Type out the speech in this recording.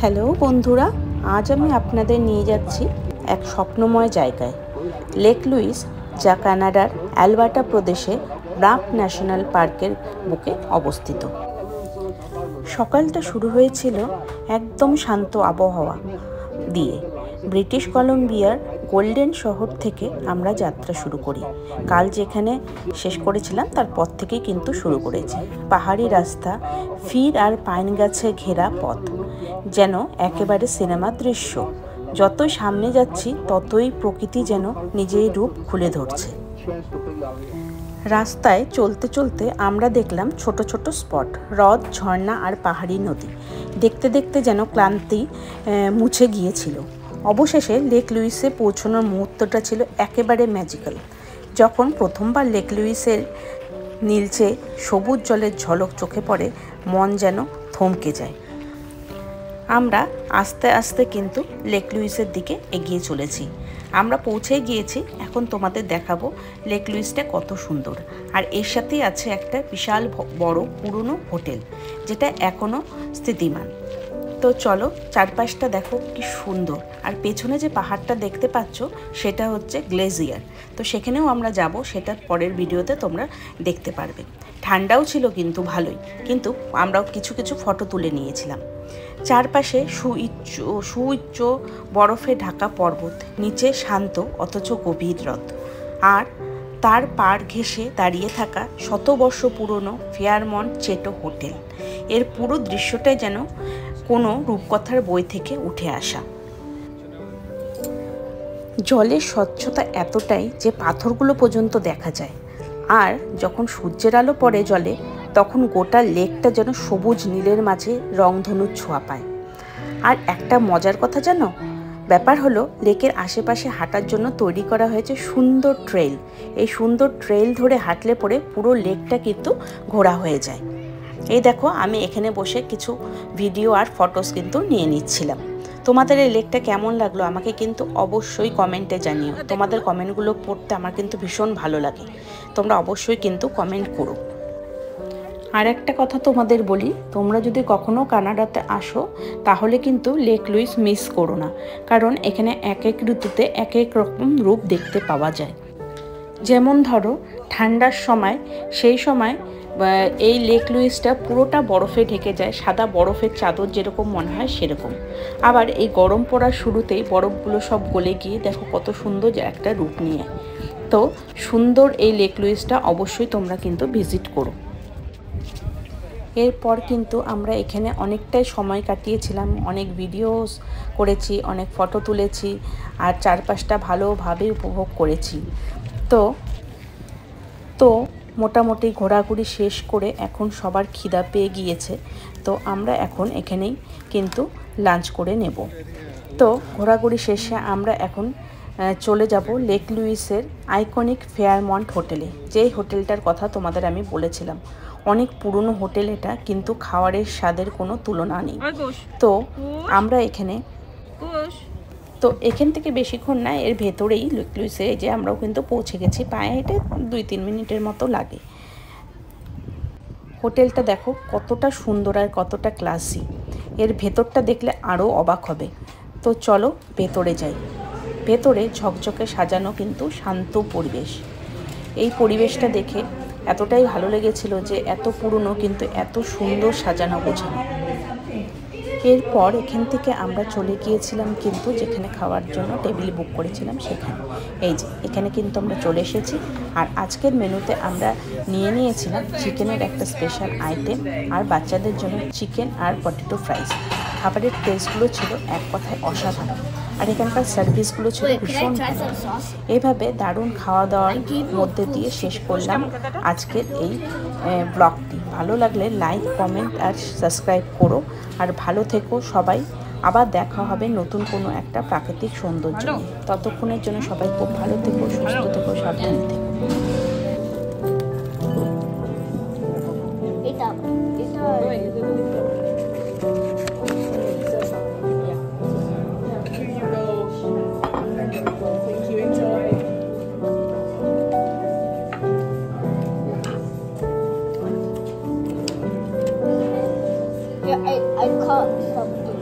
Hello বন্ধুরা, আজ আমি আপনাদের নিয়ে যাচ্ছি এক স্বপ্নময় জায়গায়, লেক লুইস, যা কানাডার অ্যালবার্টা প্রদেশে ব্রাফ ন্যাশনাল পার্কের বুকে অবস্থিত। সকালটা শুরু হয়েছিল একদম শান্ত আবহাওয়া দিয়ে। ব্রিটিশ কলম্বিয়ার গোল্ডেন শহর থেকে আমরা যাত্রা শুরু করি। কাল যেখানে শেষ করেছিলাম তারপর থেকেই কিন্তু শুরু করেছি। পাহাড়ি রাস্তা, ফির আর পাইন গাছে ঘেরা পথ, যেন একেবারে সিনেমার দৃশ্য। যতই সামনে যাচ্ছি ততই প্রকৃতি যেন নিজেই রূপ খুলে ধরছে। রাস্তায় চলতে চলতে আমরা দেখলাম ছোট ছোট স্পট, হ্রদ, ঝর্ণা আর পাহাড়ি নদী। দেখতে দেখতে যেন ক্লান্তি মুছে গিয়েছিল। অবশেষে লেক লুইসে পৌঁছানোর মুহূর্তটা ছিল একেবারে ম্যাজিক্যাল। যখন প্রথমবার লেক লুইসের নীলচে সবুজ জলের ঝলক চোখে পড়ে, মন যেন থমকে যায়। আমরা আস্তে আস্তে কিন্তু লেক লুইসের দিকে এগিয়ে চলেছি। আমরা পৌঁছে গিয়েছি। এখন তোমাদের দেখাবো লেক লুইসটা কত সুন্দর। আর এর সাথেই আছে একটা বিশাল বড় পুরনো হোটেল, যেটা এখনও স্থিতিমান। তো চলো, চারপাশটা দেখো কি সুন্দর। আর পেছনে যে পাহাড়টা দেখতে পাচ্ছ সেটা হচ্ছে গ্লেসিয়ার। তো সেখানেও আমরা যাব, সেটা পরের ভিডিওতে তোমরা দেখতে পারবে। ঠান্ডাও ছিল কিন্তু ভালোই, কিন্তু আমরাও কিছু কিছু ফটো তুলে নিয়েছিলাম। চারপাশে সুউচ্চ বরফে ঢাকা পর্বত, নিচে শান্ত অথচ গভীর হ্রদ, আর তার পাড় ঘেঁষে দাঁড়িয়ে থাকা শতবর্ষ পুরনো ফেয়ারমন্ট চেটো হোটেল। এর পুরো দৃশ্যটাই যেন কোনো রূপকথার বই থেকে উঠে আসা। জলের স্বচ্ছতা এতটাই যে পাথরগুলো পর্যন্ত দেখা যায়। আর যখন সূর্যের আলো পড়ে জলে, তখন গোটা লেকটা যেন সবুজ নীলের মাঝে রংধনুর ছোঁয়া পায়। আর একটা মজার কথা জানো, ব্যাপার হলো লেকের আশেপাশে হাঁটার জন্য তৈরি করা হয়েছে সুন্দর ট্রেল। এই সুন্দর ট্রেল ধরে হাঁটলে পরে পুরো লেকটা কিন্তু ঘোরা হয়ে যায়। এই দেখো, আমি এখানে বসে কিছু ভিডিও আর ফটোস কিন্তু নিয়ে নিচ্ছিলাম। তোমাদের এই লেকটা কেমন লাগলো আমাকে কিন্তু অবশ্যই কমেন্টে জানিও। তোমাদের কমেন্টগুলো পড়তে আমার কিন্তু ভীষণ ভালো লাগে। তোমরা অবশ্যই কিন্তু কমেন্ট করো। আর একটা কথা তোমাদের বলি, তোমরা যদি কখনো কানাডাতে আসো তাহলে কিন্তু লেক লুইস মিস করো না, কারণ এখানে এক এক ঋতুতে এক এক রকম রূপ দেখতে পাওয়া যায়। যেমন ধরো ঠান্ডার সময়, সেই সময় এই লেক লুইসটা পুরোটা বরফে ঢেকে যায়, সাদা বরফের চাদর যেরকম মনে হয় সেরকম। আবার এই গরম পড়ার শুরুতেই বরফগুলো সব গলে গিয়ে দেখো কত সুন্দর একটা রূপ নিয়ে। তো সুন্দর এই লেক লুইসটা অবশ্যই তোমরা কিন্তু ভিজিট করো। এরপর কিন্তু আমরা এখানে অনেকটাই সময় কাটিয়েছিলাম, অনেক ভিডিওস করেছি, অনেক ফটো তুলেছি, আর চারপাশটা ভালোভাবে উপভোগ করেছি। তো মোটামুটি ঘোরাঘুরি শেষ করে এখন সবার খিদা পেয়ে গিয়েছে। তো আমরা এখন এখানেই কিন্তু লাঞ্চ করে নেব। তো ঘোরাঘুরি শেষে আমরা এখন চলে যাব লেক লুইসের আইকনিক ফেয়ারমন্ট হোটেলে, যেই হোটেলটার কথা তোমাদের আমি বলেছিলাম। অনেক পুরনো হোটেল এটা, কিন্তু খাবারের স্বাদের কোনো তুলনা নেই। তো আমরা এখান থেকে বেশিক্ষণ না, এর ভেতরেই লেক লুইসে যে আমরাও কিন্তু পৌঁছে গেছি। পায়ে হেঁটে 2-3 মিনিটের মতো লাগে। হোটেলটা দেখো কতটা সুন্দর আর কতটা ক্লাসি। এর ভেতরটা দেখলে আরও অবাক হবে। তো চলো ভেতরে যাই। ভেতরে ঝকঝকে সাজানো কিন্তু শান্ত পরিবেশ। এই পরিবেশটা দেখে এতটাই ভালো লেগেছিল যে এত পুরনো কিন্তু এত সুন্দর সাজানো গোছানো। এরপর এখান থেকে আমরা চলে গিয়েছিলাম কিন্তু যেখানে খাওয়ার জন্য টেবিল বুক করেছিলাম সেখানে। এই যে এখানে কিন্তু আমরা চলে এসেছি। আর আজকের মেনুতে আমরা নিয়েছিলাম চিকেনের একটা স্পেশাল আইটেম, আর বাচ্চাদের জন্য চিকেন আর পটেটো ফ্রাইস। খাবারের টেস্টগুলো ছিল এক কথায় অসাধারণ, আর এখানকার সার্ভিসগুলো ছিল ভীষণ ভালো। এইভাবে দারুণ খাওয়া দাওয়ার মধ্যে দিয়ে শেষ করলাম আজকের এই ব্লগটি। ভালো লাগলে লাইক, কমেন্ট আর সাবস্ক্রাইব করো। আর ভালো থেকো সবাই। আবার দেখা হবে নতুন কোনো একটা প্রাকৃতিক সৌন্দর্য নিয়ে। ততক্ষণের জন্য সবাই খুব ভালো থেকো, সুস্থ থেকো, সাবধানে থেকো। I caught something.